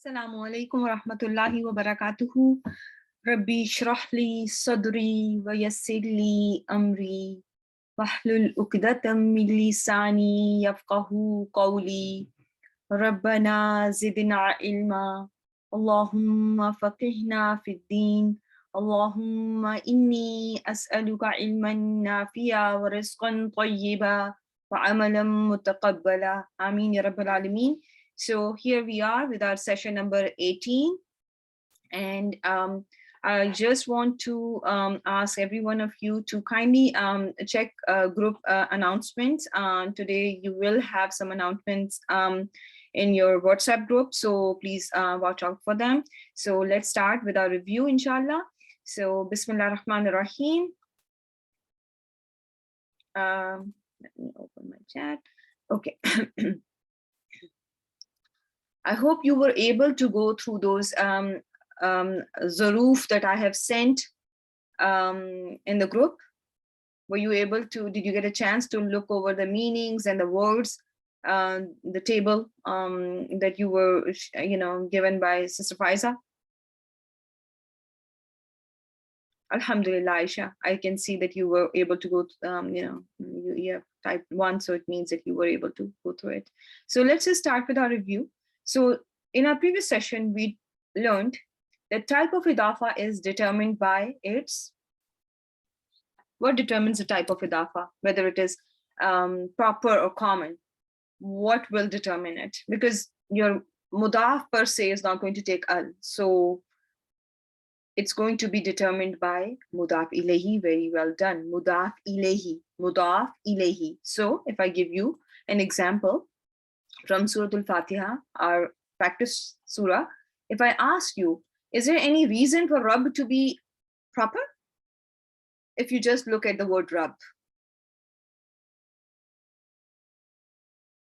Assalamu alaikum wa rahmatullahi wa barakatuhu. Rabbi shrah li sadri wa yassir li amri wahlul uqdatam min lisani yafqahu qawli. Rabbana zidna ilma. Allahumma faqihna fid din. Allahumma inni as'aluka ilman nafi'a wa rizqan tayyiba wa amalan mutaqabbala. Ameen ya Rabbil Alameen. So here we are with our session number 18. And I just want to ask every one of you to kindly check group announcements. Today you will have some announcements in your WhatsApp group. So please watch out for them. So let's start with our review, inshallah. So Bismillah Rahman Rahim. Let me open my chat. Okay. I hope you were able to go through those zaruf that I have sent in the group. Were you able to, did you get a chance to look over the meanings and the words, the table that you were, given by Sister Faiza? Alhamdulillah, Aisha, I can see that you were able to go, you have typed 1, so it means that you were able to go through it. So let's just start with our review. So in our previous session, we learned that type of idafa is determined by its, what determines the type of idafa, whether it is proper or common, what will determine it? Because your mudaf per se is not going to take al, so it's going to be determined by mudaf ilayhi. Very well done, mudaf ilayhi, mudaf ilayhi. So if I give you an example from Surah Al-Fatiha, our practice surah, if I ask you, is there any reason for Rabb to be proper? If you just look at the word Rabb.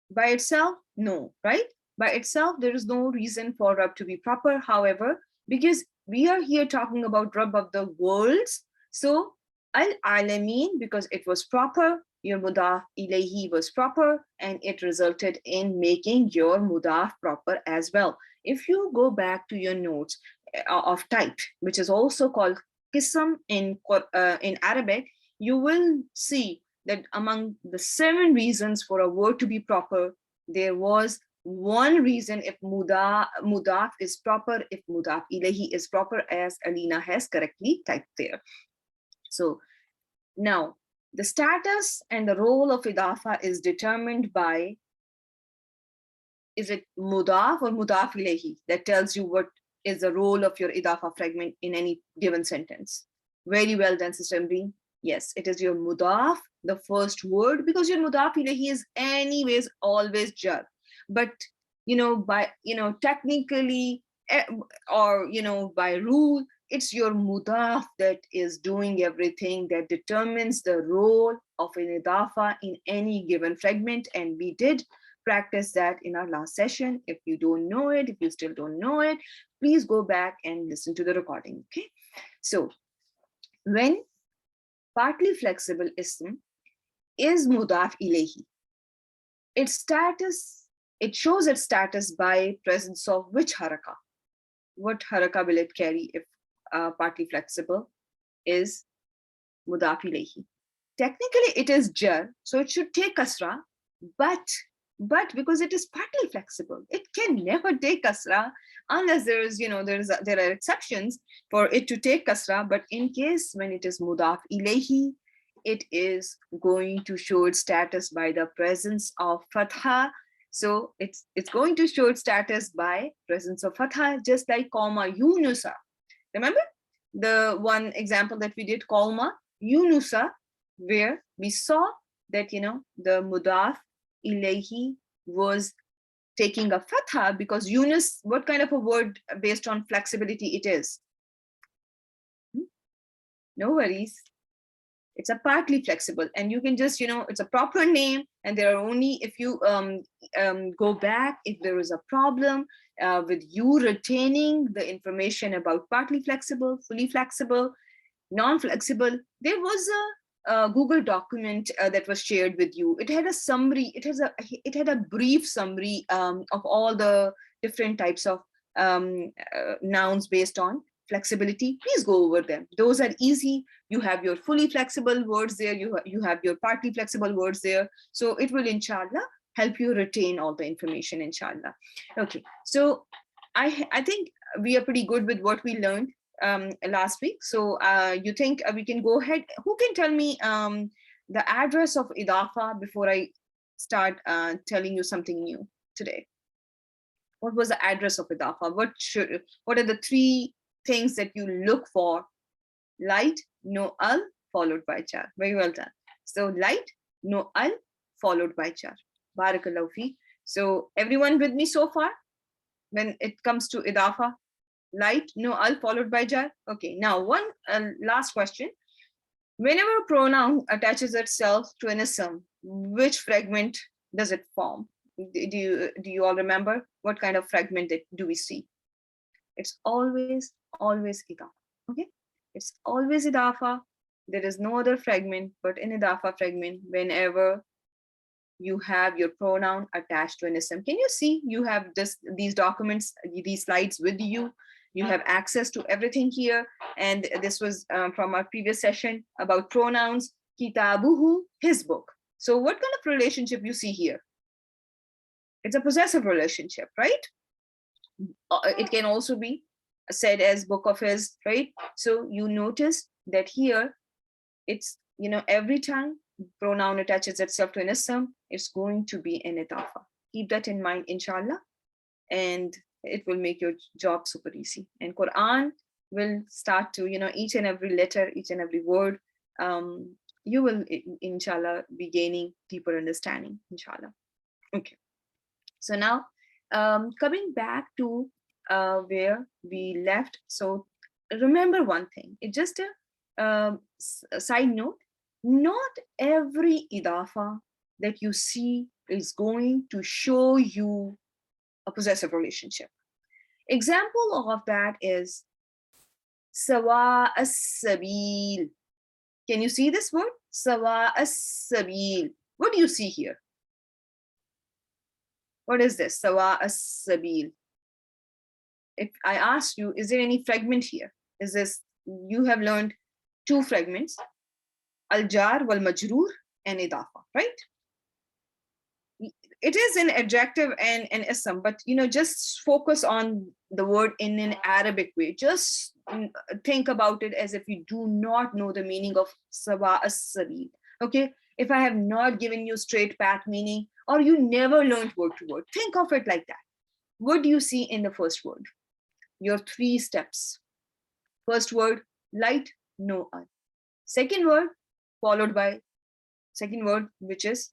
By itself, no, right? By itself, there is no reason for Rabb to be proper. However, because we are here talking about Rabb of the worlds, so Al-Alameen, because it was proper, your mudaf ilayhi was proper, and it resulted in making your mudaf proper as well. If you go back to your notes of type, which is also called qism in Arabic, you will see that among the 7 reasons for a word to be proper, there was one reason if mudaf is proper, if mudaf ilayhi is proper, as Alina has correctly typed there. So now the status and the role of idafa is determined by, is it mudaf or mudaf ilayhi? That tells you what is the role of your idafa fragment in any given sentence. Very well done, Sister Amreen. Yes, it is your mudaf, the first word, because your mudaf ilayhi is anyways always jar. But technically, or by rule, it's your mudaf that is doing everything, that determines the role of an idafa in any given fragment. And we did practice that in our last session. If you don't know it, if you still don't know it, please go back and listen to the recording. Okay, so when partly flexible ism is mudaf ilayhi, its status, it shows its status by presence of which haraka? What haraka will it carry if partly flexible is mudaf ilayhi? Technically it is jar, so it should take kasra, but because it is partly flexible, it can never take kasra unless there is, there are exceptions for it to take kasra. But in case when it is mudaf ilayhi, it is going to show its status by the presence of fatha. So it's going to show its status by presence of fatha, just like Qalma Yunusa. Remember the one example that we did, Qalma Yunusa, where we saw that the mudaf ilayhi was taking a fatha, because Yunus, what kind of a word based on flexibility it is? No worries. It's a partly flexible, and you can just, it's a proper name, and there are only, if you go back, if there is a problem with you retaining the information about partly flexible, fully flexible, non-flexible, there was a Google document that was shared with you. It had a summary, it had a brief summary of all the different types of nouns based on flexibility. Please go over them. Those are easy. You have your fully flexible words there. You have your partly flexible words there. So it will, inshallah, help you retain all the information, inshallah. Okay, so I think we are pretty good with what we learned last week. So you think we can go ahead? Who can tell me the address of idafa before I start telling you something new today? What was the address of idafa? What are the three things that you look for? Light, no al, followed by jar. Very well done. So light, no al, followed by jar. Barakallahu fi. So everyone with me so far? When it comes to idafa, light, no al, followed by jar. Okay, now one last question. Whenever a pronoun attaches itself to an ism, which fragment does it form? Do you all remember what kind of fragment do we see? It's always idafa. Okay, it's always idafa. There is no other fragment but an idafa fragment whenever you have your pronoun attached to an ism. Can you see you have these documents, these slides with you? You have access to everything here. And this was from our previous session about pronouns. Kitabuhu, his book. So what kind of relationship you see here? It's a possessive relationship, right? It can also be said as book of his, right? So you notice that here, it's, every time pronoun attaches itself to an ism, it's going to be an idafa. Keep that in mind, inshallah, and it will make your job super easy. And Quran will start to, each and every letter, each and every word, you will, inshallah, be gaining deeper understanding, inshallah. Okay. So now, coming back to where we left. So remember one thing, it's just a side note, not every idafa that you see is going to show you a possessive relationship. Example of that is sawa as-sabil. Can you see this word? Sawa as-sabil. What do you see here? What is this? Sawa as-sabil. If I ask you, is there any fragment here? Is this, you have learned two fragments, al-jar wal-majroor and idafa, right? It is an adjective and an ism, but just focus on the word in an Arabic way. Just think about it as if you do not know the meaning of sawa as-sabil. Okay, if I have not given you straight path meaning, or you never learned word to word, think of it like that. What do you see in the first word? Your three steps. First word, light, no al. Second word, followed by second word, which is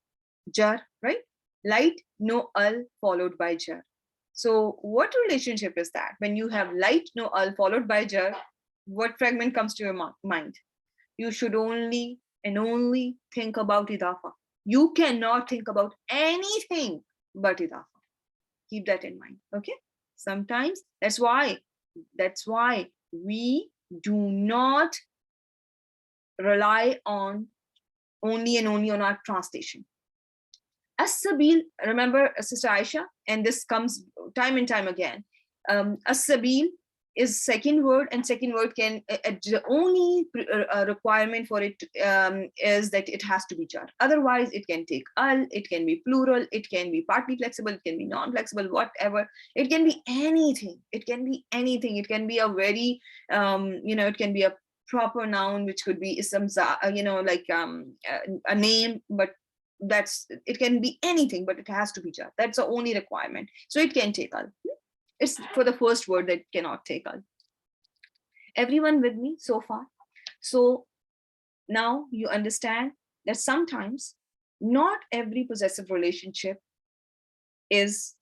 jar, right? Light, no al, followed by jar. So what relationship is that? When you have light, no al, followed by jar, what fragment comes to your mind? You should only and only think about idafa. You cannot think about anything but idafa. Keep that in mind, okay? Sometimes, that's why we do not rely on only and only on our translation. As-sabil, remember Sister Aisha, and this comes time and time again. As-sabil is second word, and second word can, the only requirement for it is that it has to be jar. Otherwise, it can take al, it can be plural, it can be partly flexible, it can be non-flexible, whatever. It can be anything. It can be anything. It can be a very, it can be a proper noun, which could be some, like a name, but it can be anything, but it has to be jar. That's the only requirement. So it can take al. It's for the first word that cannot take al. Everyone with me so far? So now you understand that sometimes not every possessive relationship is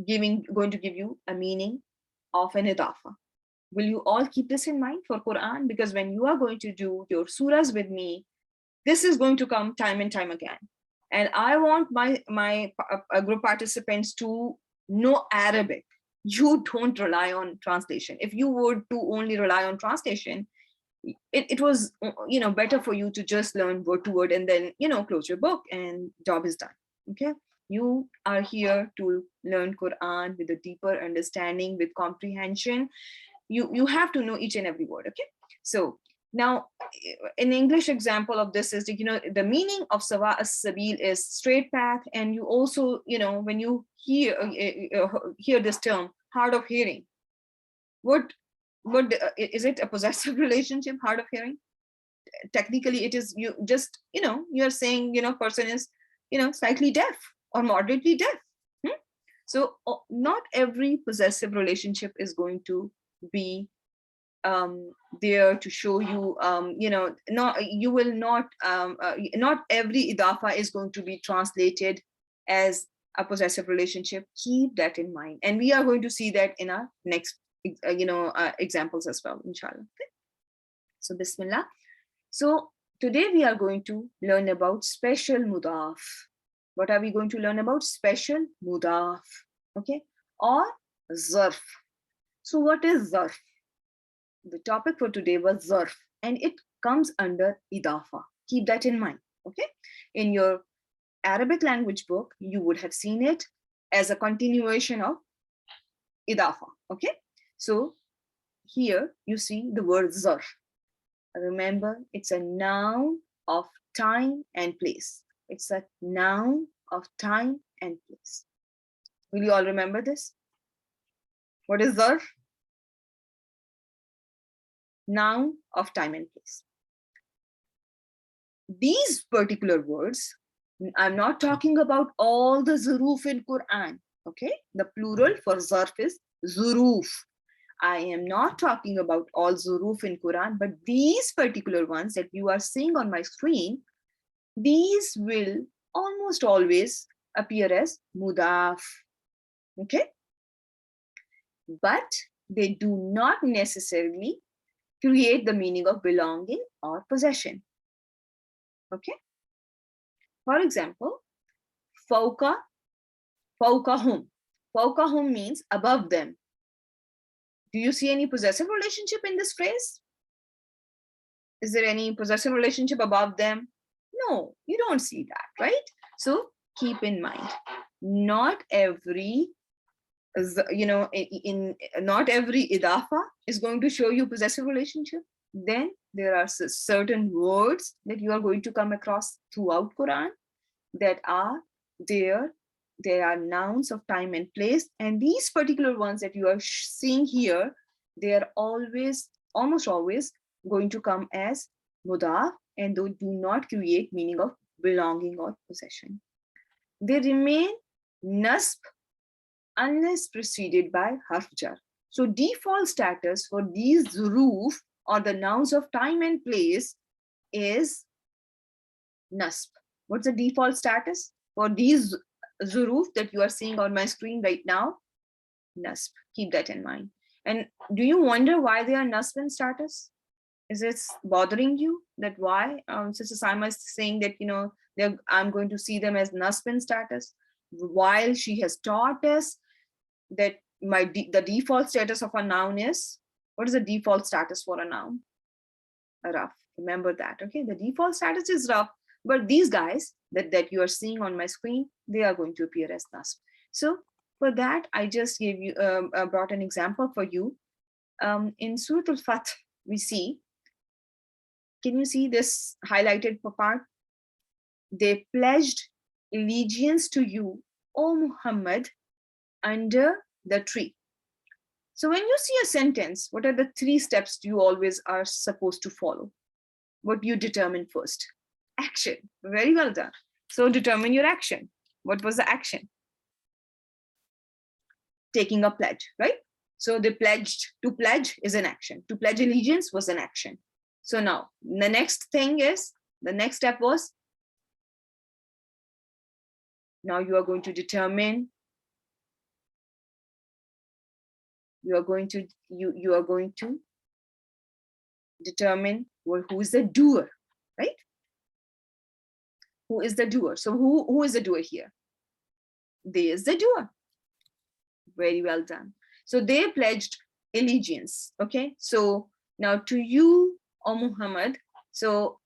going to give you a meaning of an idafa. Will you all keep this in mind for Quran? Because when you are going to do your surahs with me, this is going to come time and time again. And I want my group participants to know Arabic. You don't rely on translation. If you were to only rely on translation, it was better for you to just learn word to word and then close your book and job is done. Okay, You are here to learn Quran with a deeper understanding, with comprehension. You have to know each and every word. Okay. So now, an English example of this is, the meaning of sawa as-sabil is straight path. And you also, when you hear this term, hard of hearing, what is it? A possessive relationship, hard of hearing? Technically it is, you just, you're saying, person is, slightly deaf or moderately deaf. So not every possessive relationship is going to be there to show you, not, you will not, not every idafa is going to be translated as a possessive relationship. Keep that in mind, and we are going to see that in our next examples as well, inshallah. Okay? So bismillah. So today we are going to learn about special mudaf. What are we going to learn about? Special mudaf, okay, or zarf. So what is zarf? The topic for today was zarf, and it comes under idafa. Keep that in mind, okay? In your Arabic language book, you would have seen it as a continuation of idafa, okay? So here you see the word zarf. Remember, it's a noun of time and place. It's a noun of time and place. Will you all remember this? What is zarf? Noun of time and place. These particular words, I'm not talking about all the zuruf in Quran, okay? The plural for zarf is zuruf. I am not talking about all zuruf in Quran, but these particular ones that you are seeing on my screen, these will almost always appear as mudaf, okay? But they do not necessarily create the meaning of belonging or possession, okay? For example, fawqa, fawqahum. Fawqahum means above them. Do you see any possessive relationship in this phrase? Is there any possessive relationship above them? No, you don't see that, right? So keep in mind, not every, not every idafa is going to show you possessive relationship. Then there are certain words that you are going to come across throughout Quran that are there. There are nouns of time and place, and these particular ones that you are seeing here, they are always, almost always, going to come as mudaf, and they do not create meaning of belonging or possession. They remain nasb unless preceded by harf jar. So default status for these zuruf, or the nouns of time and place, is nasb. What's the default status for these zuruf that you are seeing on my screen right now? Nasb. Keep that in mind. And do you wonder why they are nasb in status? Is it bothering you that why? Sister Saima is saying that, I'm going to see them as nasb in status, while she has taught us that the default status of a noun is, what is the default status for a noun? Raf. Remember that, okay? The default status is raf, but these guys that you are seeing on my screen, they are going to appear as nasb. So for that, I just gave you brought an example for you. In Surah Al-Fath, we see, can you see this highlighted part? They pledged allegiance to you, O Muhammad, under the tree. So when you see a sentence, what are the 3 steps you always are supposed to follow? What you determine first? Action. Very well done. So determine your action. What was the action? Taking a pledge, right? So they pledged. To pledge is an action. To pledge allegiance was an action. So now the next thing is, the next step was, now you are going to determine, you are going to determine, well, who is the doer, right? Who is the doer? So who is the doer here? They is the doer. Very well done. So they pledged allegiance. Okay. So now to you, O Muhammad. So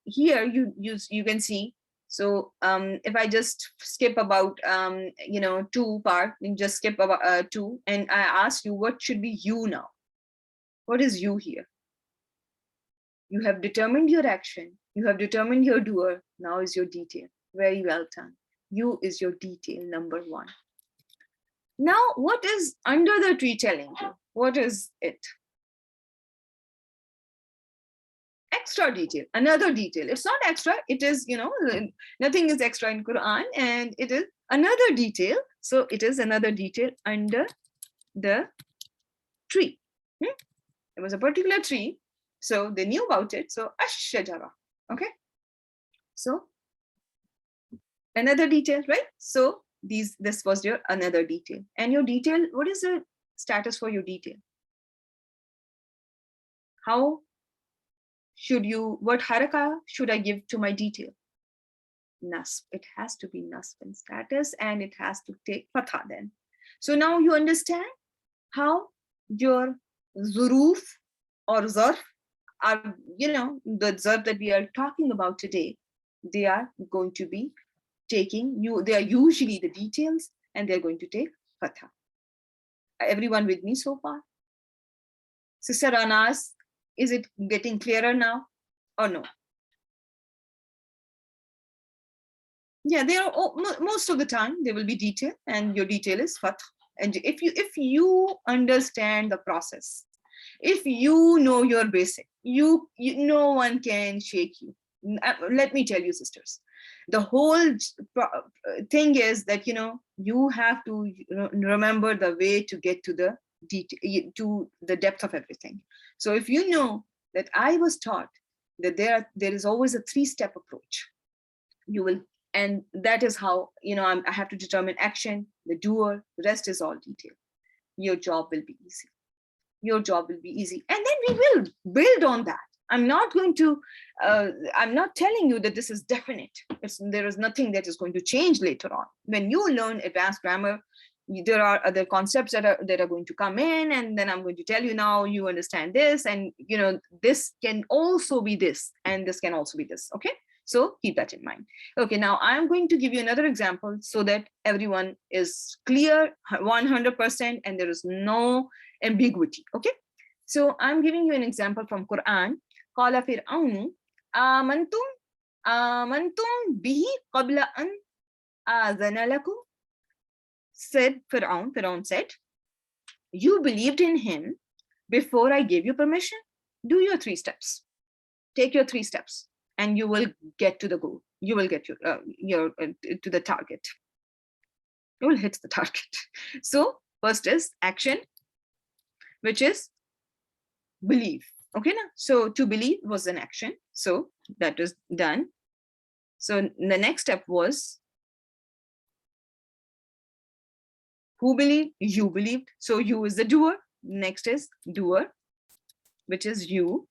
here you can see So if I just skip about two part, just skip about two, and I ask you what should be you now. What is you here? You have determined your action. You have determined your doer. Now is your detail. Very well done. You is your detail number one. Now, what is under the tree telling you? What is it? Extra detail, another detail. It's not extra. It is, nothing is extra in Quran, and it is another detail. So it is another detail under the tree. It was a particular tree, so they knew about it. So ash-shajara. Okay. So another detail, right? So this was your another detail. And your detail, what is the status for your detail? How should you, what haraka should I give to my detail? Nasb. It has to be nasb in status, and it has to take fatha then. So now you understand how your zuruf or zarf are, the zarf that we are talking about today, they are going to be taking you, they are usually the details, and they're going to take fatha. Everyone with me so far? Sister Anas, is it getting clearer now or no? Yeah, they are most of the time they will be detail, and your detail is fatha. And if you understand the process, if you know your basic, you no one can shake you. Let me tell you, sisters, the whole thing is that you have to remember the way to get to the detail, to the depth of everything. So if you know that I was taught that there is always a 3-step approach, you will, and that is how I have to determine action, the doer, the rest is all detail. Your job will be easy. Your job will be easy, and then we will build on that. I'm not going to I'm not telling you that this is definite. There is nothing that is going to change later on. When you learn advanced grammar, there are other concepts that are going to come in, and then I'm going to tell you, now you understand this, and this can also be this, and this can also be this. Okay, so keep that in mind. Okay, now I'm going to give you another example so that everyone is clear 100%, and there is no ambiguity. Okay, so I'm giving you an example from Quran. Qala fir'aunu amantum bihi qabla an azana lakum. Said Fir'aun said, you believed in him before I gave you permission. Do your 3 steps. Take your 3 steps, and you will get to the goal. You will get your to the target. You will hit the target. So first is action, which is believe. Okay, now so to believe was an action, so that is done. So the next step was who believed? You believed. So you is the doer. Next is doer, which is you.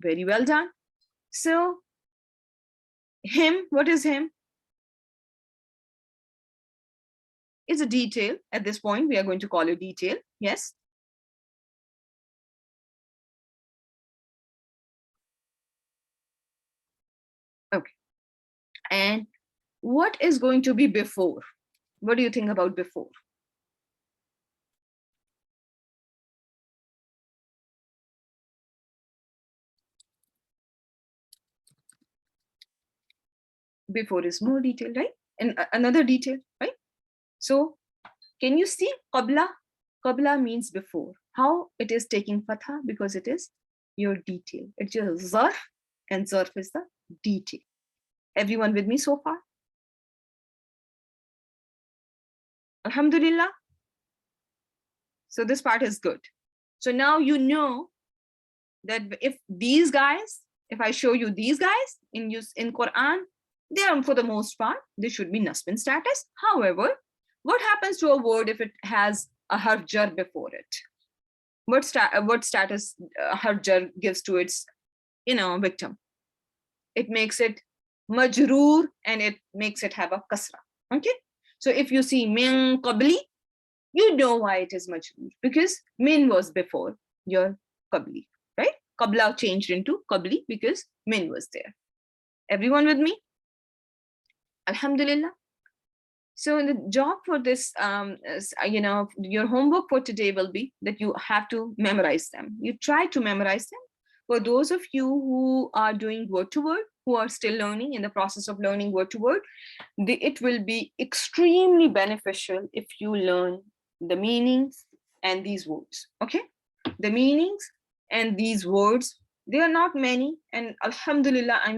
Very well done. So him, what is him? Is a detail. At this point, we are going to call it detail. Yes. Okay. And what is going to be before? What do you think about before? Before is more detail, right? And another detail, right? So can you see qabla? Qabla means before. How it is taking fatha? Because it is your detail. It's your zarf, and zarf is the detail. Everyone with me so far? Alhamdulillah. So this part is good. So now you know that if these guys, if I show you these guys in Quran, they are, for the most part, they should be nasb in status. However, what happens to a word if it has a harf jar before it? What status harf jar gives to its victim? It makes it majroor, and it makes it have a kasra. Okay, so if you see min qabli, you know why it is majroor, because min was before your qabli, right? Qabla changed into qabli because min was there. Everyone with me? Alhamdulillah. So the job for this, your homework for today will be that you have to memorize them. You try to memorize them. For those of you who are doing word to word, who are still learning, in the process of learning word to word, it will be extremely beneficial if you learn the meanings and these words. Okay, the meanings and these words, they are not many, and alhamdulillah, I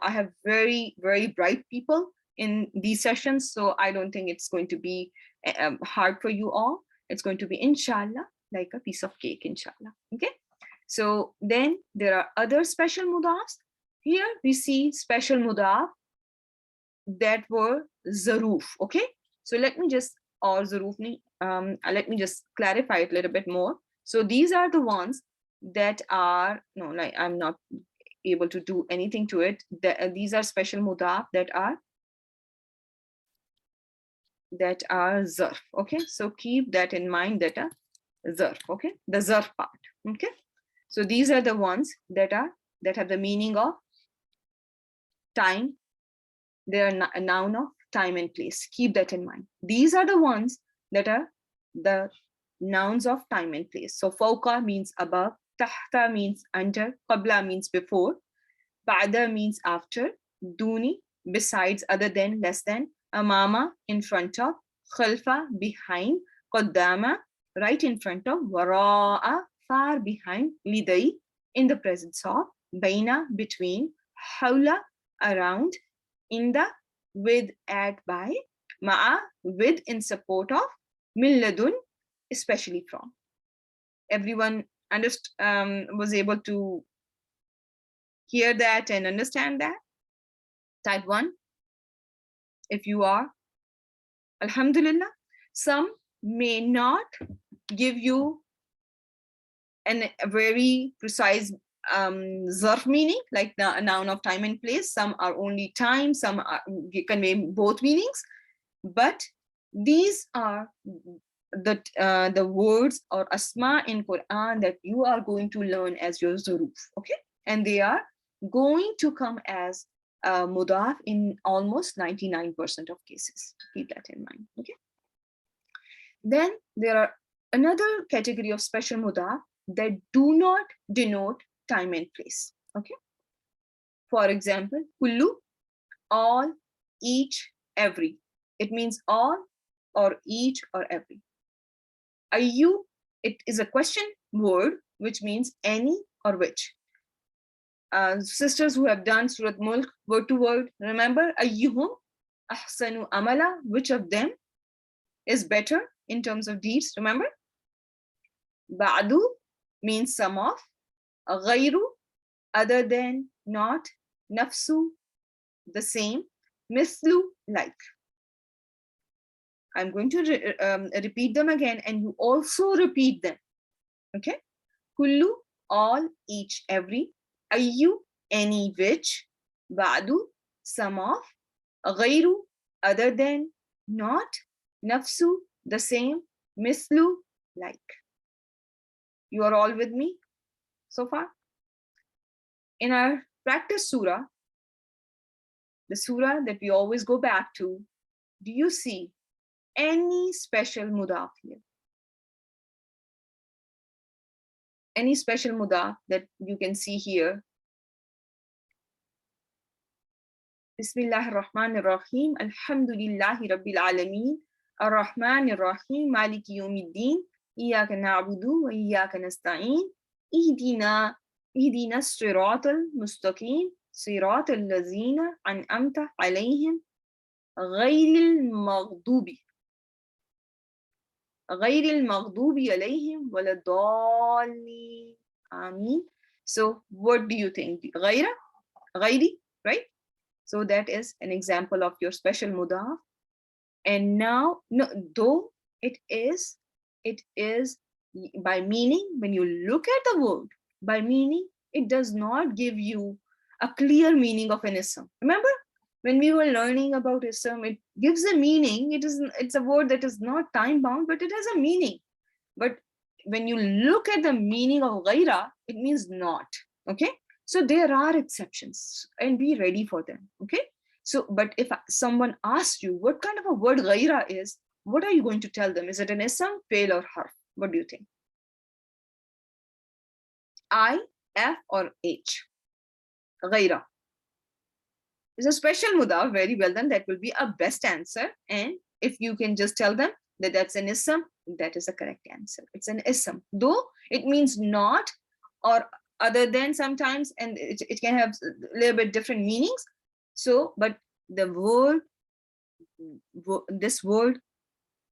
have very, very bright people in these sessions, so I don't think it's going to be hard for you all. It's going to be, inshallah, like a piece of cake, inshallah. Okay, so then there are other special mudafs. Here we see special mudaf that were zaruf. Okay, so let me just, or zarufni, let me just clarify it a little bit more. So these are the ones that are, no, like I'm not able to do anything to it. These are special mudaf that are zarf. Okay, so keep that in mind, that are zarf. Okay, the zarf part. Okay, so these are the ones that have the meaning of time. They are a noun of time and place. Keep that in mind. These are the ones that are the nouns of time and place. So fawqa means above, tahta means under, qabla means before, ba'da means after, duni besides, other than, less than, amama in front of, khalfa behind, qaddama right in front of, wara'a far behind, lidai in the presence of, baina between, hawla around, inda with, at, by, ma'a with, in support of, min ladun especially from. Everyone was able to hear that and understand that? Type 1, if you are, alhamdulillah. Some may not give you a very precise zarf meaning, like the noun of time and place. Some are only time, some convey both meanings, but these are the words or asma in Quran that you are going to learn as your zuruf. Okay, and they are going to come as mudaf in almost 99% of cases. Keep that in mind. Okay, then there are another category of special mudaf that do not denote time and place. Okay, for example, kullu, all, each, every. It means all or each or every. Ayyu, it is a question word which means any or which. Sisters who have done Surat Mulk word to word, remember, ayyuhum ahsanu amala, which of them is better in terms of deeds, remember? Ba'du means some of, ghayru, other than, not, nafsu, the same, mislu, like. I'm going to repeat them again, and you also repeat them. Okay, kullu, all, each, every, ayyu, any, which, ba'du, some of, ghayru, other than, not, nafsu, the same, mislu, like. You are all with me so far? In our practice surah, the surah that we always go back to, do you see any special mudaf here? Any special mudaf that you can see here? Bismillahir Rahmanir Rahim. Alhamdulillahi Rabbil Alameen. Ar-Rahmanir Rahim. Maliki Yawmiddin. Iyyaka na'budu wa iyyaka nasta'in. Ihdina as-siratal mustaqim. Siratal ladzina an'amta alayhim. Ghayril maghdubi alayhim waladdallin. Ameen. So what do you think? Ghayra? Ghayri, right? So that is an example of your special mudaf. And now, no, though it is by meaning, when you look at the word, by meaning, it does not give you a clear meaning of an ism. Remember, when we were learning about ism, it gives a meaning. It's a word that is not time bound, but it has a meaning. But when you look at the meaning of ghaira, it means not. Okay, so there are exceptions, and be ready for them. Okay, So, but if someone asks you what kind of a word ghaira is, what are you going to tell them? Is it an ism, fail, or harf? What do you think? I, F, or H? Ghaira is a special mudaf. Very well done. That will be a best answer. And if you can just tell them that that's an ism, that is the correct answer. It's an ism, though it means not or other than sometimes, and it can have a little bit different meanings. So, but the word, this word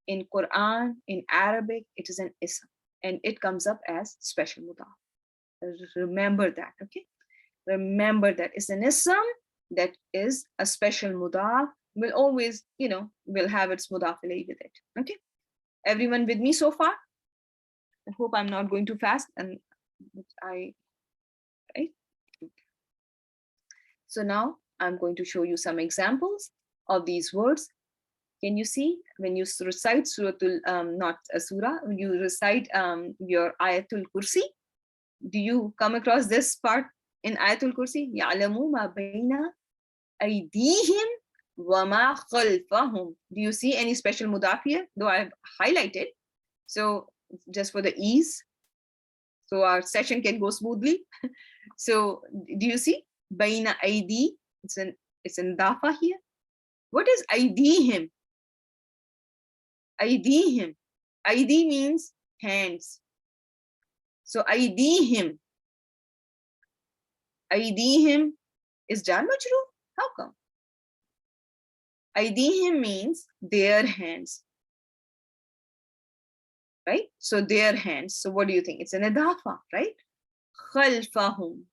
in Quran, in Arabic, it is an ism, and it comes up as special mudaf. Remember that, okay? Remember that it's an ism that is a special mudaf. Will always, will have its mudaf ilayhi with it. Okay, everyone with me so far? I hope I'm not going too fast, and right. So now I'm going to show you some examples of these words. Can you see when you recite suratul, not a surah, when you recite your ayatul kursi? Do you come across this part in ayatul kursi? يَعْلَمُ مَا بَيْنَ أَيْدِيهِمْ وَمَا خَلْفَهُم. Do you see any special mudaf here? Though I've highlighted. So just for the ease, so our session can go smoothly. So do you see? Baina aidi, it's an idafa here. What is aidihim? Aidihim. Aidi means hands. So aidihim. Aidihim is jar majroor. How come? Aidihim means their hands. Right? So their hands. So what do you think? It's an idafa, right? Khalfahum.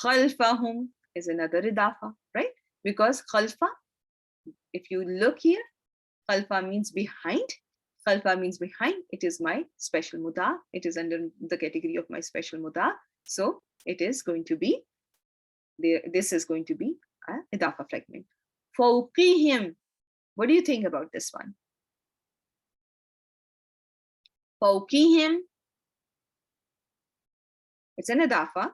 Khalfahum is another idafa, right? Because khalfa, if you look here, khalfa means behind. Khalfa means behind. It is my special mudaf. It is under the category of my special mudaf. So it is going to be there. This is going to be an idafa fragment. Fawqihim. What do you think about this one? Fawqihim. It's an idafa.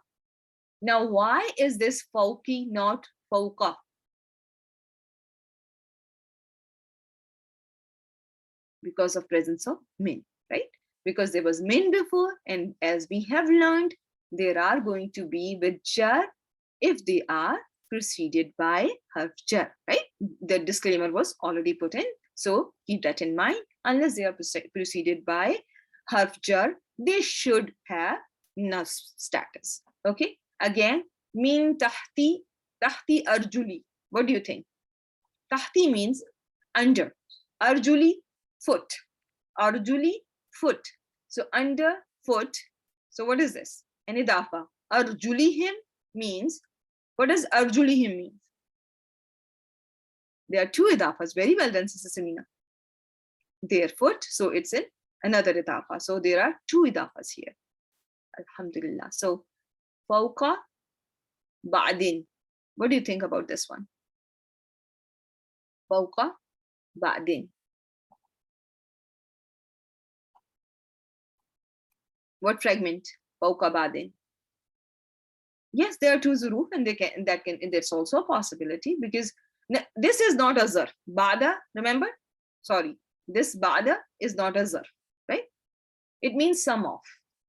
Now, why is this fawqi not fawqa? Because of presence of min, right? Because there was min before, and as we have learned, there are going to be with jar if they are preceded by harf jar, right? The disclaimer was already put in, so keep that in mind. Unless they are preceded by harf jar, they should have nas status. Okay. Again, min tahti, tahti arjuli. What do you think? Tahti means under. Arjuli, foot. Arjuli, foot. So under, foot. So what is this? An idafa. Arjulihim means, what does arjulihim mean? There are two idafas. Very well done, Sister Samina. Their foot. So it's in another idafa. So there are two idafas here. Alhamdulillah. So fawqa ba'din. What do you think about this one? Fawqa ba'din. What fragment? Fawqa ba'din. Yes, there are two zuruf, and that's also a possibility, because this is not a zar. Ba'da, remember? Sorry, this ba'da is not a zar, right? It means some of,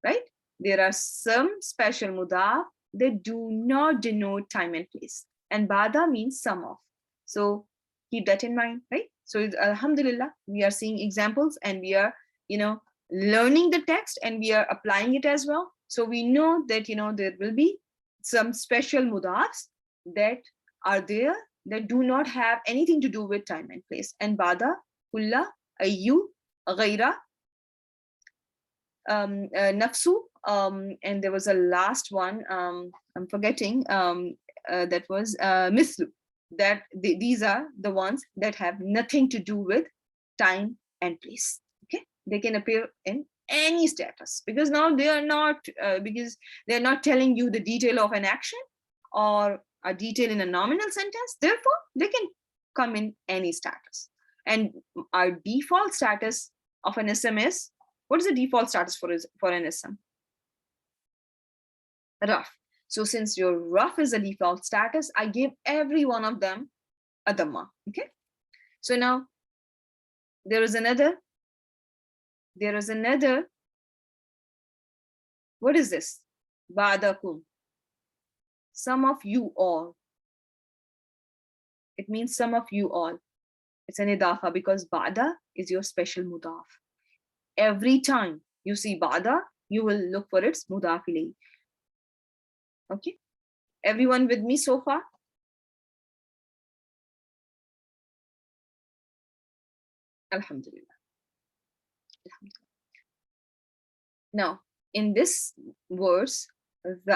right? There are some special mudaf that do not denote time and place, and bada means some of. So keep that in mind, right? So alhamdulillah, we are seeing examples, and we are, learning the text, and we are applying it as well. So we know that, there will be some special mudafs that are there that do not have anything to do with time and place. And bada, kulla, ayyu, ghaira, nafsu, and there was a last one, I'm forgetting, that was mislu. That these are the ones that have nothing to do with time and place. Okay, they can appear in any status, because now they are not, because they're not telling you the detail of an action or a detail in a nominal sentence. Therefore, they can come in any status. And our default status of an ism is, what is the default status for an ism? Raf. So since your rough is a default status, I gave every one of them a dhamma. Okay. So now there is another. What is this? Ba'dakum. Some of you all. It means some of you all. It's an idafa because ba'da is your special mudaf. Every time you see ba'da, you will look for its mudaf ilayhi. Okay. Everyone with me so far? Alhamdulillah. Now, in this verse,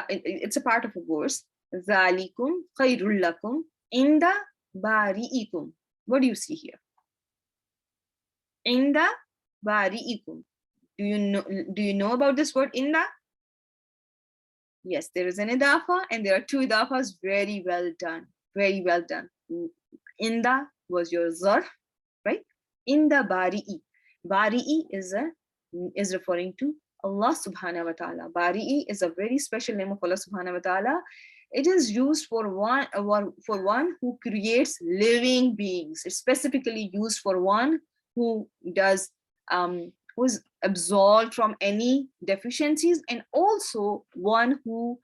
it's a part of a verse. Zalikum khairul lakum inda bari'ikum. What do you see here? Inda bari'ikum. Do you know about this word inda? Yes, there is an idafa and there are two idafas. Very well done. Very well done. Inda was your zarf, right? Inda bari'i. Bari'i is referring to Allah subhanahu wa ta'ala. Bari'i is a very special name of Allah subhanahu wa ta'ala. It is used for one who creates living beings. It's specifically used for one who does who is absolved from any deficiencies, and also one who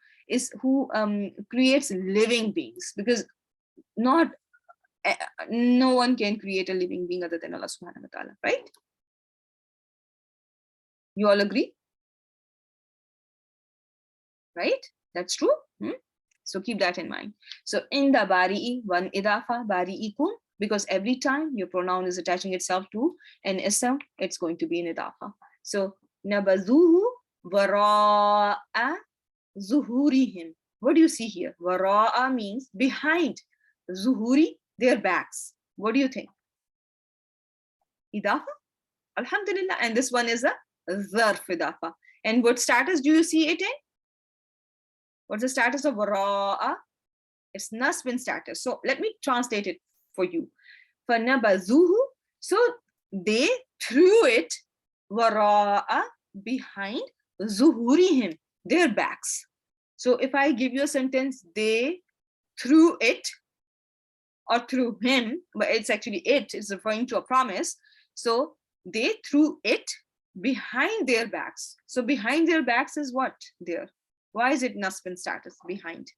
creates living beings, because no one can create a living being other than Allah subhanahu wa ta'ala, right? You all agree? Right? That's true. So keep that in mind. So in the bari'i, one idafa, bari'ikum, because every time your pronoun is attaching itself to an ism, it's going to be an idafa. So nabazuhu wara'a zuhurihim. What do you see here? Wara'a means behind. Zuhuri, their backs. What do you think? Idafa? Alhamdulillah. And this one is a zarf idafa. And what status do you see it in? What's the status of wara'a? It's nasbin status. So let me translate it for you. فَنَبَذُوهُ. So they threw it wara'a, behind, zuhurihim, their backs. So if I give you a sentence, they threw it, or threw him, but it's actually it's referring to a promise. So they threw it behind their backs. So behind their backs is what there? Why is it nasbin status, behind?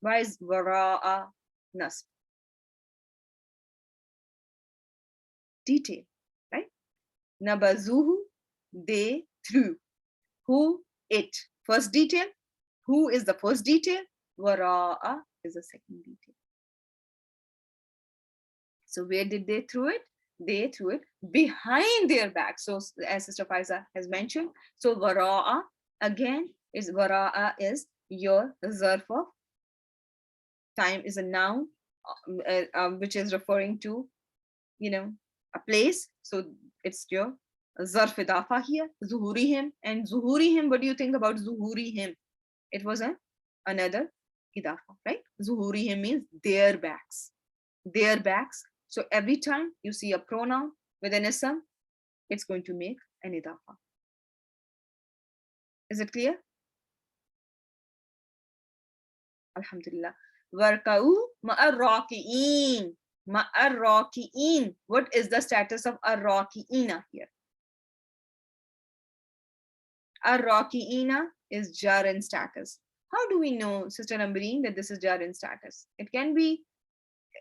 Why is wara'a nasb? Detail, right? Nabazuhu, they threw. Who? It. First detail. Who is the first detail? Wara'a is the second detail. So where did they throw it? They threw it behind their back. So as Sister Faiza has mentioned, so wara'a again is wara'a is your zarf of time, is a noun which is referring to, a place. So it's your zarf idafa here, zuhurihim. And zuhurihim, what do you think about zuhurihim? It was another idafa, right? Zuhurihim means their backs. Their backs. So every time you see a pronoun with an ism, it's going to make an idafa. Is it clear? Alhamdulillah. Warka'u ma'ar-raki'in. Ma'ar-raki'in. What is the status of ar-raki'ina here? Ar-raki'ina is jar in status. How do we know, Sister Ambreen, that this is jar in status? It can be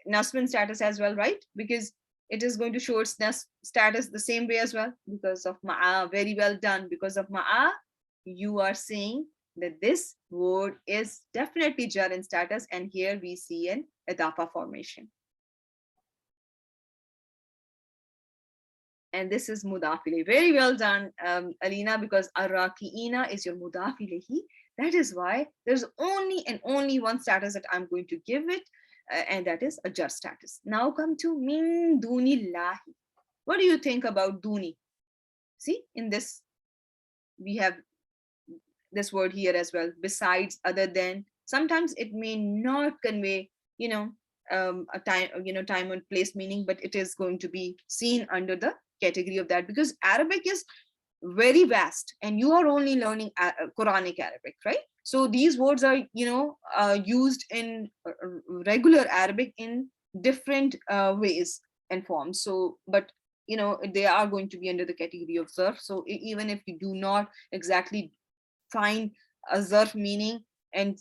nasbin status as well, right? Because it is going to show its status the same way as well, because of ma'a. Very well done. Because of ma'a, you are saying that this word is definitely jar in status, and here we see an idafa formation. And this is mudaf ilayhi. Very well done, Alina, because ar-raki'ina is your mudaf ilayhi. That is why there's only and only one status that I'm going to give it, and that is a jar status. Now come to min dunillahi. What do you think about duni? See, in this, we have this word here as well, besides, other than. Sometimes it may not convey, a time, time and place meaning, but it is going to be seen under the category of that, because Arabic is very vast, and you are only learning Quranic Arabic, right? So these words are, used in regular Arabic in different ways and forms. So, but they are going to be under the category of zarf. So even if you do not exactly find a zarf meaning and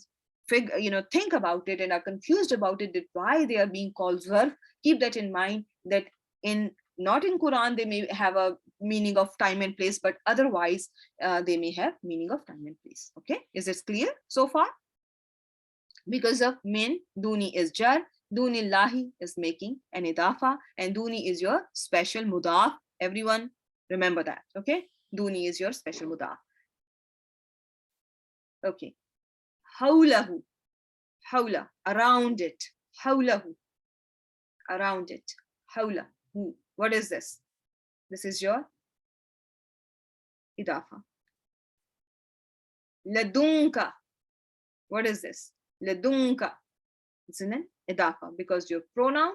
think about it and are confused about it, that why they are being called zarf, keep that in mind, that in not in Quran they may have a meaning of time and place, but otherwise they may have meaning of time and place. Okay, is this clear so far? Because of min, duni is jar, duni lahi is making an idafa, and duni is your special mudaf. Everyone remember that. Okay, duni is your special mudaf. Okay, hawlahu, hawla, around it, hawlahu, around it, hawla. What is this? This is your idafa. Ladunka, what is this? Ladunka, it's an idafa because your pronoun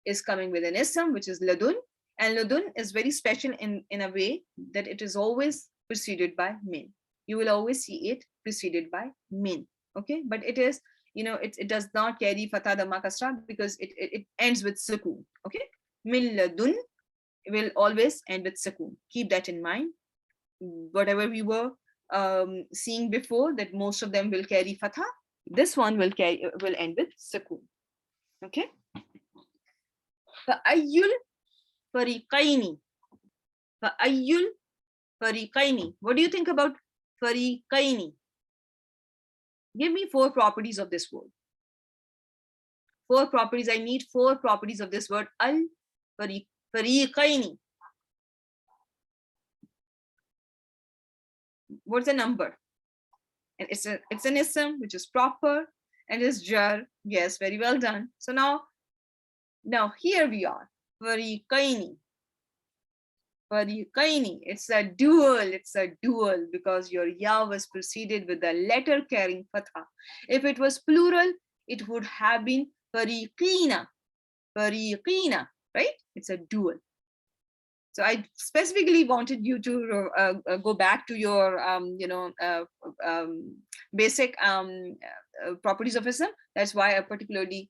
is coming with an ism, which is ladun, and ladun is very special in a way that it is always preceded by min. You will always see it preceded by min. Okay, but it is, it does not carry fatha dhamma kasra because it ends with sukoon. Okay, min ladun will always end with sukoon. Keep that in mind. Whatever we were seeing before, that most of them will carry fatha, this one will end with sukoon. Okay, فأيul fariqaini, فأيul fariqaini. What do you think about fariqaini? Give me 4 properties of this word. 4 properties. I need 4 properties of this word. Al fariqaini. What's the number? And it's an ism which is proper and is jar. Yes, very well done. So now here we are. Fariqaini. Fariqaini. It's a dual because your ya was preceded with the letter carrying fatha. If it was plural, it would have been fariqina. Fariqina, right? It's a dual. So I specifically wanted you to go back to your basic properties of ism. That's why I particularly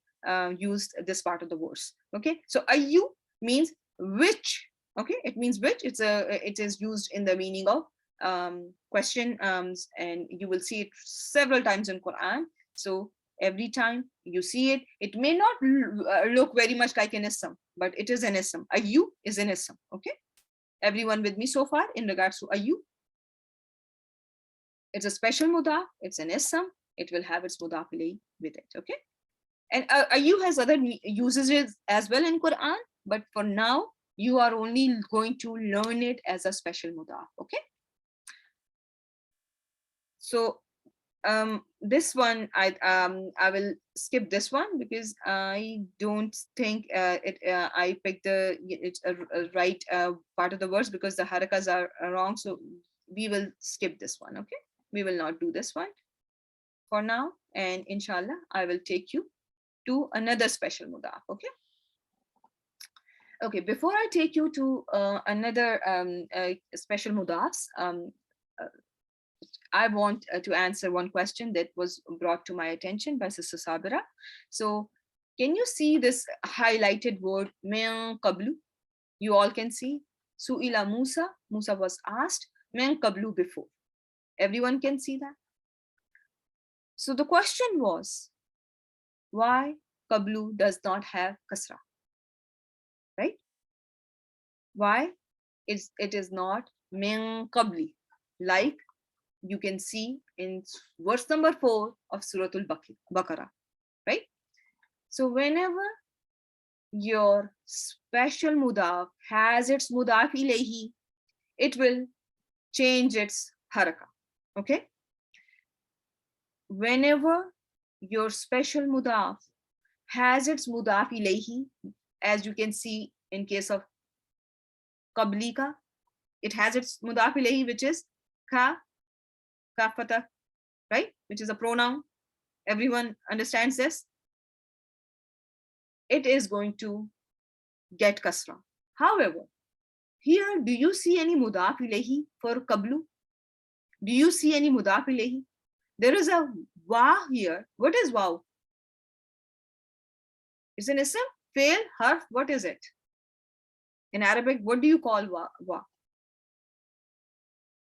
used this part of the verse. Okay, so ayu means which. Okay, it means which. It is used in the meaning of question, and you will see it several times in Quran. So every time you see it, it may not look very much like an ism, but it is an ism. Ayu is an ism. Okay, everyone with me so far in regards to ayu? It's a special mudaf. It's an ism. It will have its mudaf ilayhi with it. Okay, and ayu has other usages as well in Quran, but for now you are only going to learn it as a special mudaf. Okay, so this one I will skip this one because I don't think I picked the right part of the words because the harakas are wrong. So we will skip this one. Okay, we will not do this one for now, and inshallah I will take you to another special mudaf. Okay, before I take you to another special mudafs, I want to answer one question that was brought to my attention by Sister Sabira. So can you see this highlighted word min qablu? You all can see. Su'ila Musa. Musa was asked min qablu before. Everyone can see that. So the question was, why qablu does not have kasra? Right? Why it is not min qabli, like you can see in verse number 4 of Surah Al-Baqarah, right? So whenever your special mudaf has its mudaf ilayhi, it will change its haraka. Okay? Whenever your special mudaf has its mudaf ilayhi, as you can see in case of qablika, it has its mudaf ilayhi, which is ka, kafata, right? Which is a pronoun. Everyone understands this. It is going to get kasra. However, Here, do you see any mudaf ilayhi for qablu? Do you see any mudaf ilayhi? There is a wa here. What is wow? It's an ism, fail, harf. What is it? In Arabic, what do you call wa?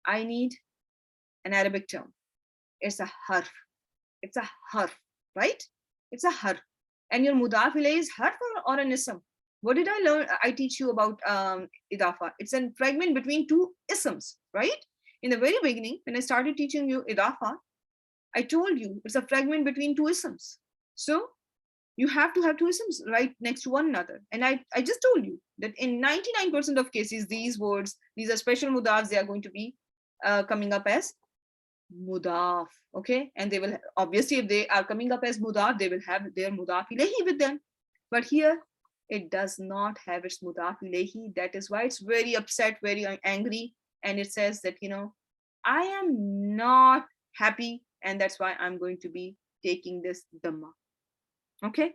I need an Arabic term. It's a harf. It's a harf, right? It's a harf. And your mudaf ilayhi is harf or an ism? What did I learn? I teach you about idafa. It's a fragment between two isms, right? In the very beginning, when I started teaching you idafa, I told you it's a fragment between two isms. So you have to have two isms right next to one another. And I just told you that in 99% of cases, these words, these are special mudafs, they are going to be coming up as mudaf. Okay. And they will, obviously, if they are coming up as mudaf, they will have their mudaf ilayhi with them. But here, it does not have its mudaf ilayhi. That is why it's very upset, very angry. And it says that, I am not happy. And that's why I'm going to be taking this dhamma. Okay.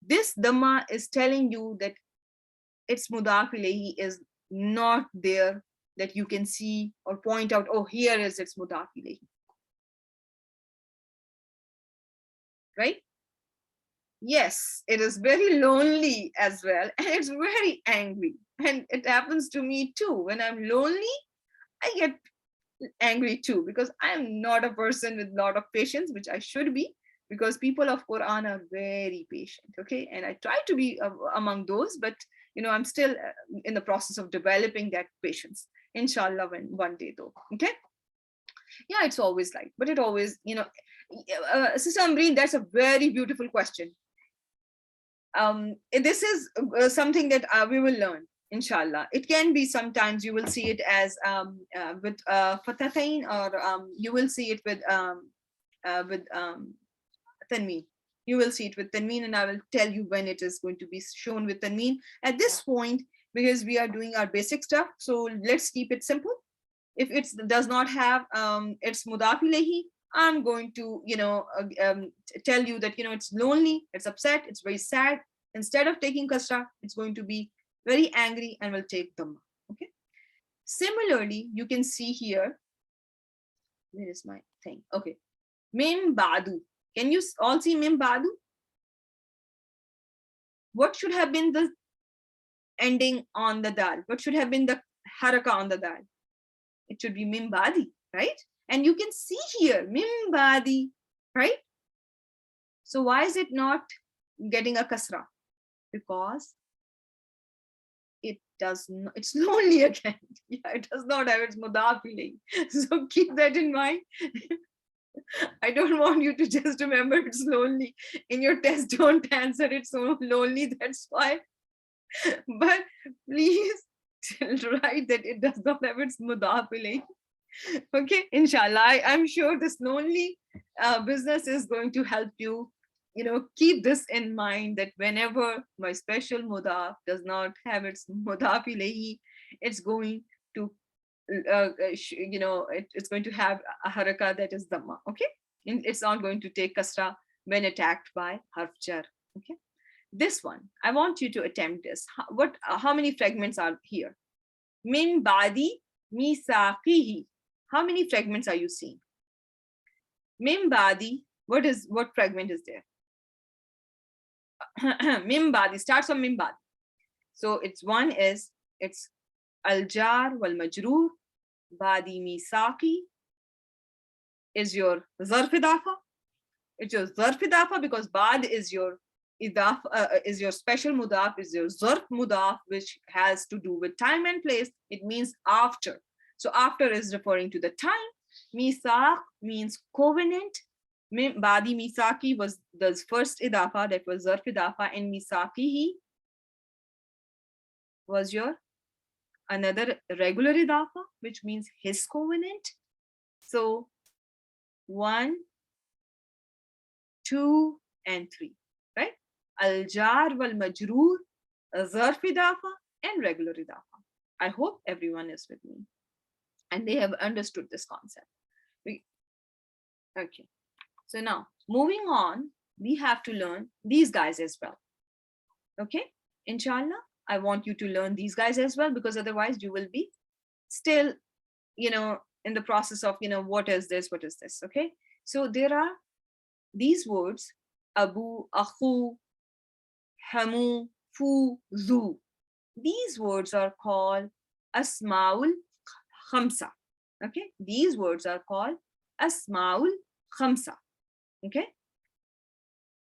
This dhamma is telling you that its mudaf ilayhi is not there, that you can see or point out, oh, here is its mudaf ilayhi. Right? Yes, it is very lonely as well, and it's very angry. And it happens to me too. When I'm lonely, I get angry too, because I am not a person with a lot of patience, which I should be, because people of Quran are very patient. Okay. And I try to be among those, but I'm still in the process of developing that patience. Inshallah, when one day though. Okay. Yeah, it's always like, but it always, Sister Ambreen, that's a very beautiful question. This is something that we will learn, inshallah. It can be sometimes you will see it as with fatatain, or you will see it with tanween. You will see it with tanween, and I will tell you when it is going to be shown with tanween. At this point, because we are doing our basic stuff, so let's keep it simple. If it does not have its mudaf ilayhi, I'm going to tell you that it's lonely, it's upset, it's very sad. Instead of taking kasra, it's going to be very angry and will take dhamma. Okay. Similarly, you can see here. Where is my thing? Okay. Mim badu. Can you all see mim badu? What should have been the ending on the dal? What should have been the haraka on the dal? It should be mim badi, right? And you can see here mim badi, right? So why is it not getting a kasra? Because it does not, it's lonely again. Yeah, it does not have its mudaf ilayhi. So keep that in mind. I don't want you to just remember it's lonely. In your test, don't answer it so lonely, that's why. But please write that it does not have its mudaf ilayhi. Okay, inshallah, I'm sure this lonely business is going to help you. Keep this in mind, that whenever my special mudaf does not have its mudaf ilayhi, it's going to it's going to have a haraka, that is dhamma. Okay, and it's not going to take kasra when attacked by harf jar. Okay, this one I want you to attempt this. How many fragments are here? Min badi misaqihi. How many fragments are you seeing? Min badi, what fragment is there? Min badi starts from min badi. So it's al jar wal majroor. Badi misaqi is your zarf idafa. It's your zarf idafa because bad is your idafa, is your special mudaf, is your zarf mudaf, which has to do with time and place. It means after. So after is referring to the time. Misaq means covenant. Badi misaki was the first idafa, that was zarf idafa, and misaqihi was your another regular idafa, which means his covenant. So 1, 2, and 3, right? Al jar wal majroor, zarf idafa, and regular idafa. I hope everyone is with me and they have understood this concept. Okay, so now moving on, we have to learn these guys as well. Okay, inshallah, I want you to learn these guys as well, because otherwise you will be still, in the process of, what is this, what is this. Okay, so there are these words: abu, akhu, hamu, fu, zu. These words are called asmaul khamsa. Okay, these words are called asmaul khamsa. Okay,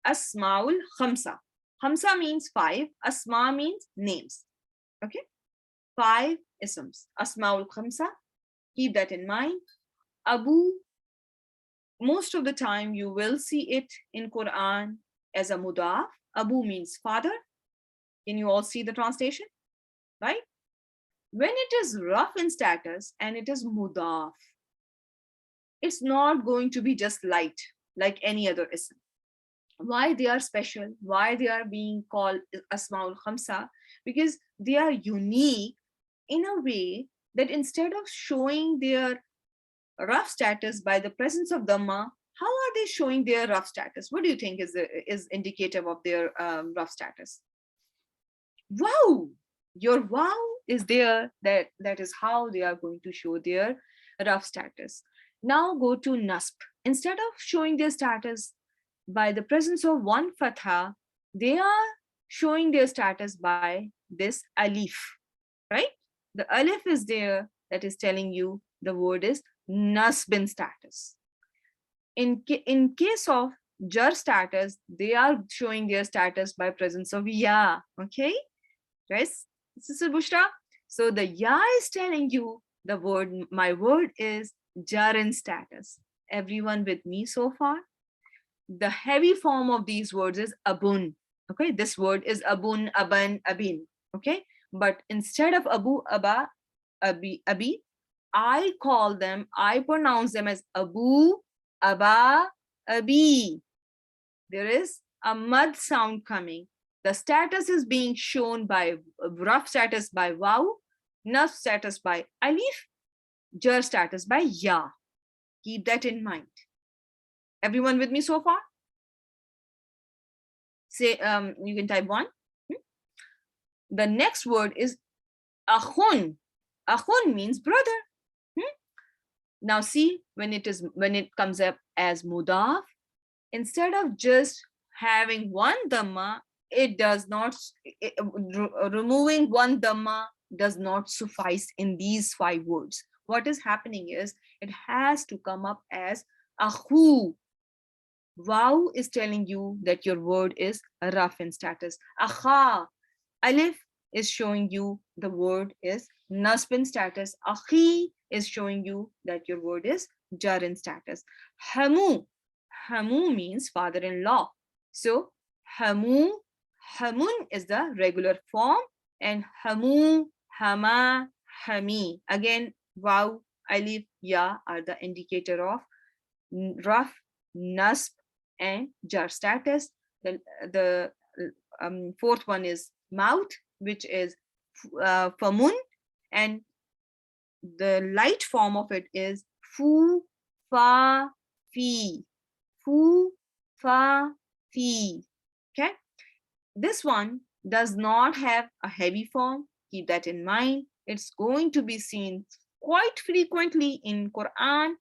asmaul khamsa. Khamsa means five, asma means names. Okay, five isms, asmaul khamsa. Keep that in mind. Abu, most of the time you will see it in Quran as a mudaf. Abu means father. Can you all see the translation? Right? When it is rough in status and it is mudaf, it's not going to be just light like any other ism. Why they are special? Why they are being called Asmaul Khamsa? Because they are unique in a way that instead of showing their rough status by the presence of Dhamma, how are they showing their rough status? What do you think is indicative of their rough status? Wow, your wow is there. That is how they are going to show their rough status. Now go to nasb. Instead of showing their status by the presence of one fatha, they are showing their status by this alif, right? The alif is there, that is telling you the word is nasbin status. In case of jar status, they are showing their status by presence of ya. Okay, right, Sister Bushra? So the ya is telling you the word, my word is jar in status. Everyone with me so far? The heavy form of these words is abun. Okay, this word is abun, aban, abin. Okay, but instead of abu, aba, abi, I pronounce them as abu, aba, abi. There is a mud sound coming. The status is being shown by rough status by waw, nasb status by alif, jar status by ya. Keep that in mind. Everyone with me so far? Say, you can type one. The next word is akhun. Akhun means brother. Now see, when it comes up as mudaf, instead of just having one dhamma, it does not, removing one dhamma does not suffice in these five words. What is happening is it has to come up as akhu. Waw is telling you that your word is rough in status. Akha. Alif is showing you the word is nasb in status. Akhi is showing you that your word is jar in status. Hamu. Hamu means father-in-law. So hamu, hamun is the regular form, and hamu, hama, hami. Again, waw, alif, ya are the indicator of rough, nasb, and jar status. The fourth one is mouth, which is famun, and the light form of it is fu, fa, fi. Fu, fa, fi. Okay, this one does not have a heavy form. Keep that in mind. It's going to be seen quite frequently in Quran,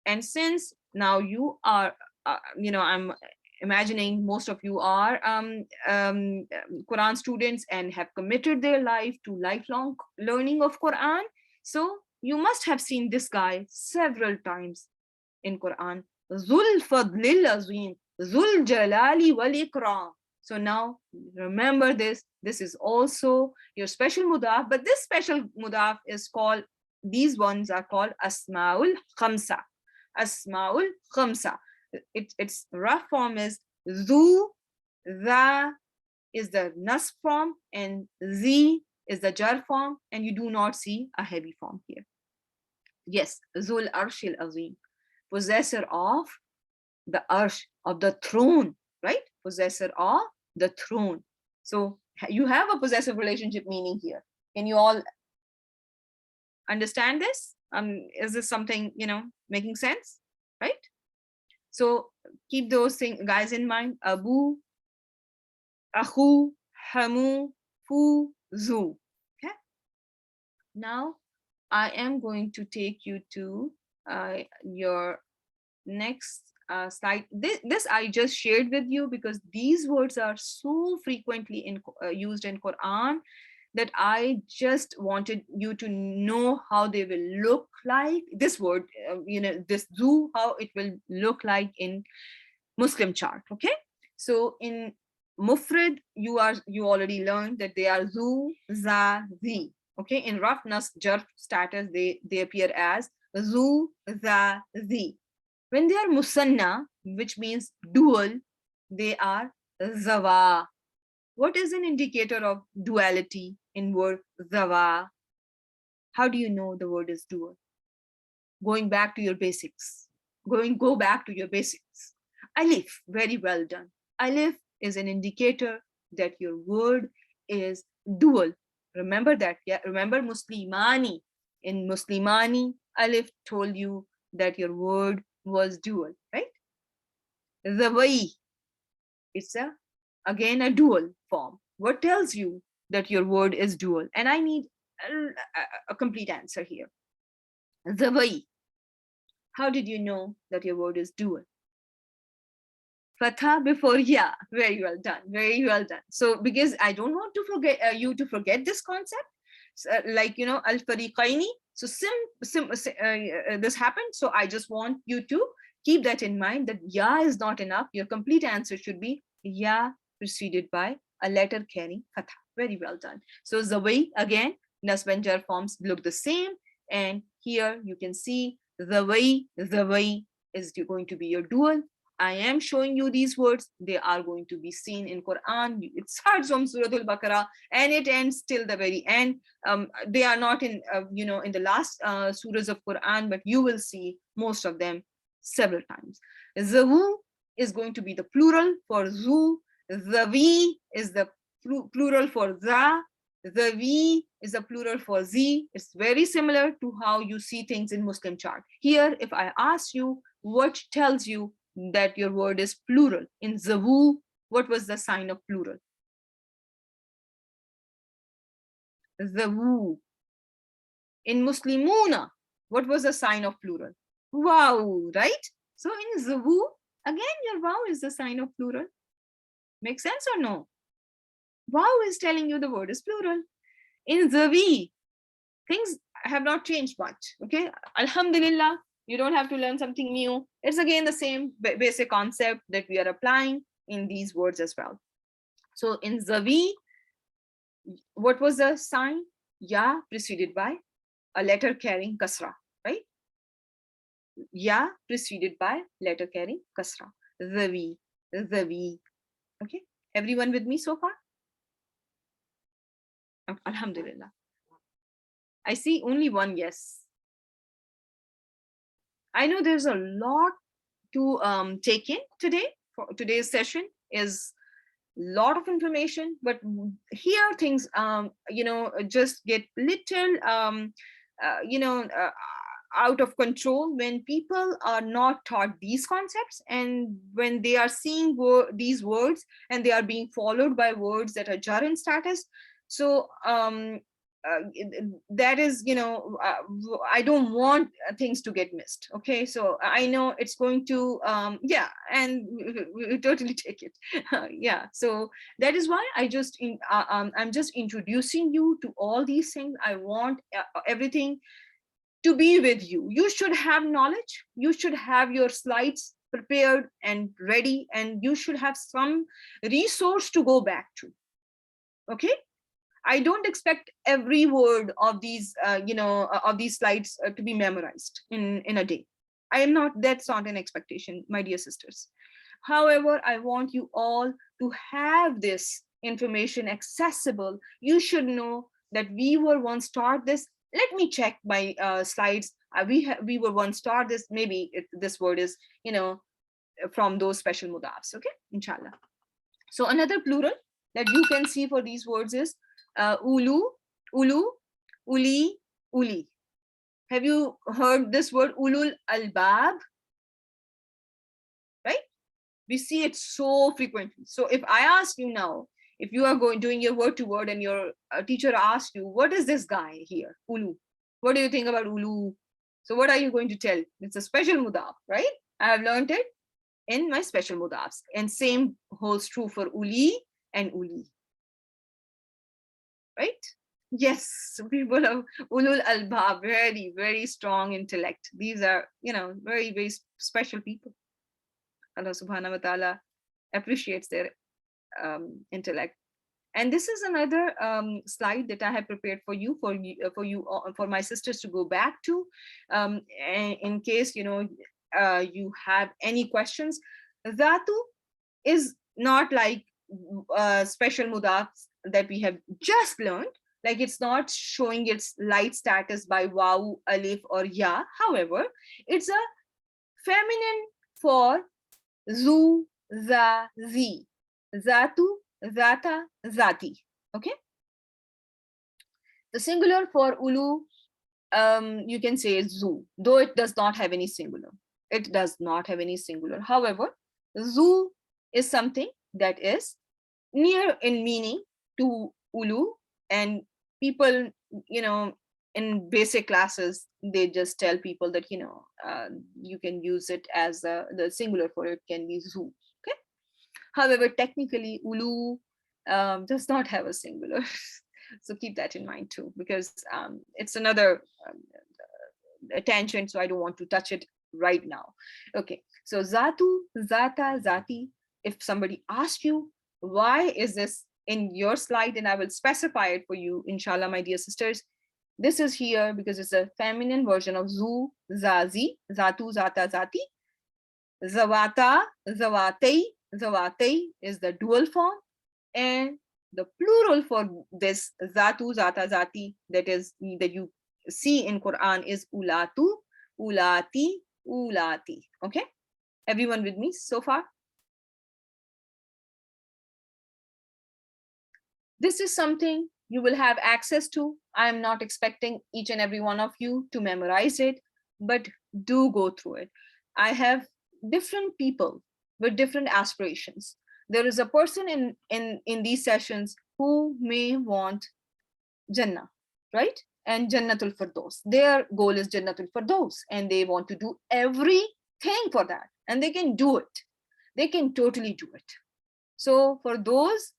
and since now you are I'm imagining most of you are Quran students and have committed their life to lifelong learning of Quran, so you must have seen this guy several times in Quran. Zul Fadlil Azim, Zul Jalali Wal Ikram. So now remember this. This is also your special mudaf, but this special mudaf is called, these ones are called Asmaul Khamsa. Asmaul Khamsa. Its rough form is Zu, Za is the nasb form, and Zi is the jar form, and you do not see a heavy form here. Yes, Zul Arshil Azim, possessor of the arsh, of the throne, right? Possessor of the throne. So you have a possessive relationship meaning here. Can you all understand this? Is this something, making sense, right? So keep those things, guys, in mind. Abu, akhu, hamu, fu, zu. Okay. Now I am going to take you to your next slide. This I just shared with you because these words are so frequently used in Quran that I just wanted you to know how they will look like. This word, this zu, how it will look like in Muslim chart. Okay, so in mufrid, you already learned that they are zu, za, zi. Okay, in rough nas jarf status, they appear as zu, za, zi. When they are musanna, which means dual, they are zawa. What is an indicator of duality in word zawa? How do you know the word is dual? Going back to your basics. Go back to your basics. Alif, very well done. Alif is an indicator that your word is dual. Remember that. Yeah, remember muslimani. In muslimani, alif told you that your word was dual, right? Zawai, it's again a dual form. What tells you that your word is dual? And I need a complete answer here. Zawai, how did you know that your word is dual? Fatha before ya. Very well done. Very well done. So because I don't want to forget you to forget this concept, like al fariqaini. So this happened. So I just want you to keep that in mind, that ya is not enough. Your complete answer should be ya preceded by a letter carrying fatha. Very well done. So zawai, again, nasb and jar forms look the same, and here you can see zawai is going to be your dual. I am showing you these words. They are going to be seen in Quran. It starts from Surah Al-Baqarah and it ends till the very end. They are not in in the last surahs of Quran, but you will see most of them several times. Zawu is going to be the plural for zu. Zavi is the plural for za. Zavi is a plural for z. It's very similar to how you see things in Muslim chart. Here, if I ask you what tells you that your word is plural, in zawu, what was the sign of plural? Zawu. In muslimuna, what was the sign of plural? Wow, right? So in zawu, again, your wow is the sign of plural. Make sense or no? Wow is telling you the word is plural. In zavi, things have not changed much. Okay, alhamdulillah, you don't have to learn something new. It's again the same basic concept that we are applying in these words as well. So in zavi, what was the sign? Ya preceded by a letter carrying kasra, right? Ya preceded by letter carrying kasra. Zavi. Okay, everyone with me so far? Alhamdulillah. I see only one yes. I know there's a lot to take in today. For today's session is a lot of information, but here things just get little out of control when people are not taught these concepts, and when they are seeing these words and they are being followed by words that are jar in status. So that is I don't want things to get missed. Okay, so I know it's going to and we totally take it. Yeah, so that is why I'm just introducing you to all these things. I want everything to be with you. You should have knowledge, you should have your slides prepared and ready, and you should have some resource to go back to. Okay, I don't expect every word of these of these slides to be memorized in a day. I am not, that's not an expectation, my dear sisters. However, I want you all to have this information accessible. You should know that we were once taught this. Let me check my slides. We were once taught this. Maybe this word is from those special mudafs. Okay, inshallah. So another plural that you can see for these words is ulu, uli, uli. Have you heard this word ulul albab? Right? We see it so frequently. So if I ask you now, If you are doing your word to word and your teacher asks you, what is this guy here? Ulu. What do you think about ulu? So what are you going to tell? It's a special mudaf, right? I have learned it in my special mudafs. And same holds true for uli and uli, right? Yes, people of ulul albab, very, very strong intellect. These are, very, very special people. Allah subhanahu wa ta'ala appreciates their intellect. And this is another slide that I have prepared for you, for my sisters to go back to, in case you have any questions. Dhatu is not like special mudafs that we have just learned. Like, it's not showing its light status by waw, alif, or ya. However, it's a feminine for zu, za, zi, zatu, zata, zati. Okay. The singular for ulu, you can say zu, though it does not have any singular. It does not have any singular. However, zu is something that is near in meaning to ulu, and people, in basic classes, they just tell people that you can use it as the singular for it can be zu. Okay. However, technically, ulu does not have a singular. So keep that in mind too, because it's another tangent, so I don't want to touch it right now. Okay, so zatu, zata, zati. If somebody asks you, why is this in your slide, and I will specify it for you, inshallah, my dear sisters. This is here because it's a feminine version of zu, zazi, zatu, zata, zati. Zawata, zawatei. Zawatei is the dual form, and the plural for this zatu, zata, zati that you see in Quran is ulatu, ulati, ulati. Okay, everyone with me so far? This is something you will have access to. I am not expecting each and every one of you to memorize it, but do go through it. I have different people with different aspirations. There is a person in these sessions who may want Jannah, right? And Jannatul Firdaus. Their goal is Jannatul Firdaus, and they want to do everything for that. And they can do it. They can totally do it. So for those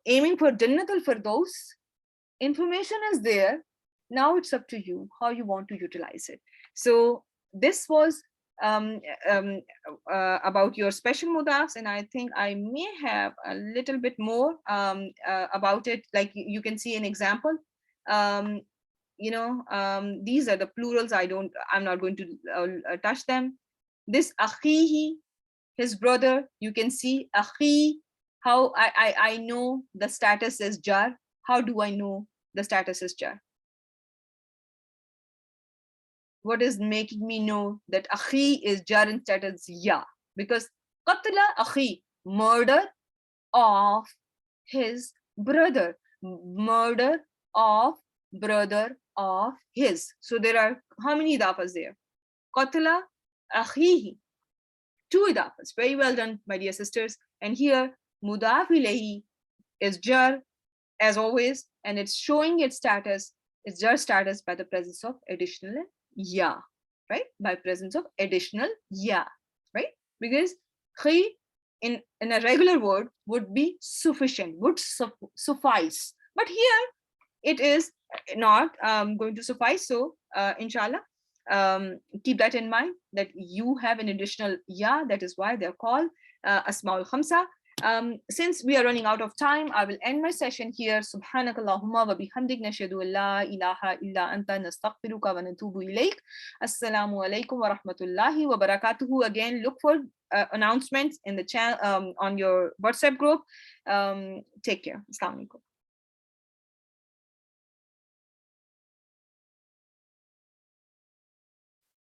aiming for Jannatul Firdaus, information is there. Now it's up to you how you want to utilize it. So this was about your special mudafs, and I think I may have a little bit more about it. Like you can see an example. These are the plurals. I'm not going to touch them. This akhihi, his brother. You can see akhi. How I know the status is jar. How do I know the status is jar? What is making me know that akhi is jar and status ya? Because qatla akhi, murder of his brother, murder of brother of his. So there are how many idafas there? Qatla akhihi, 2 idafas. Very well done, my dear sisters. And here mudaf ilayhi is jar as always, and it's showing its status, its jar status by the presence of additional ya, right? By presence of additional ya, right? Because khi in a regular word would be sufficient, would suffice. But here it is not going to suffice. So inshallah, keep that in mind, that you have an additional ya. That is why they're called Asma'ul Khamsa. Since we are running out of time, I will end my session here. Subhanakallahumma wa bihamdik, nashhadu an la ilaha illa anta, nastaghfiruka wa natubu ilayk. Assalamu alaikum wa rahmatullahi wa barakatuhu. Again, look for announcements in the channel, on your WhatsApp group. Take care. Assalamu alaikum.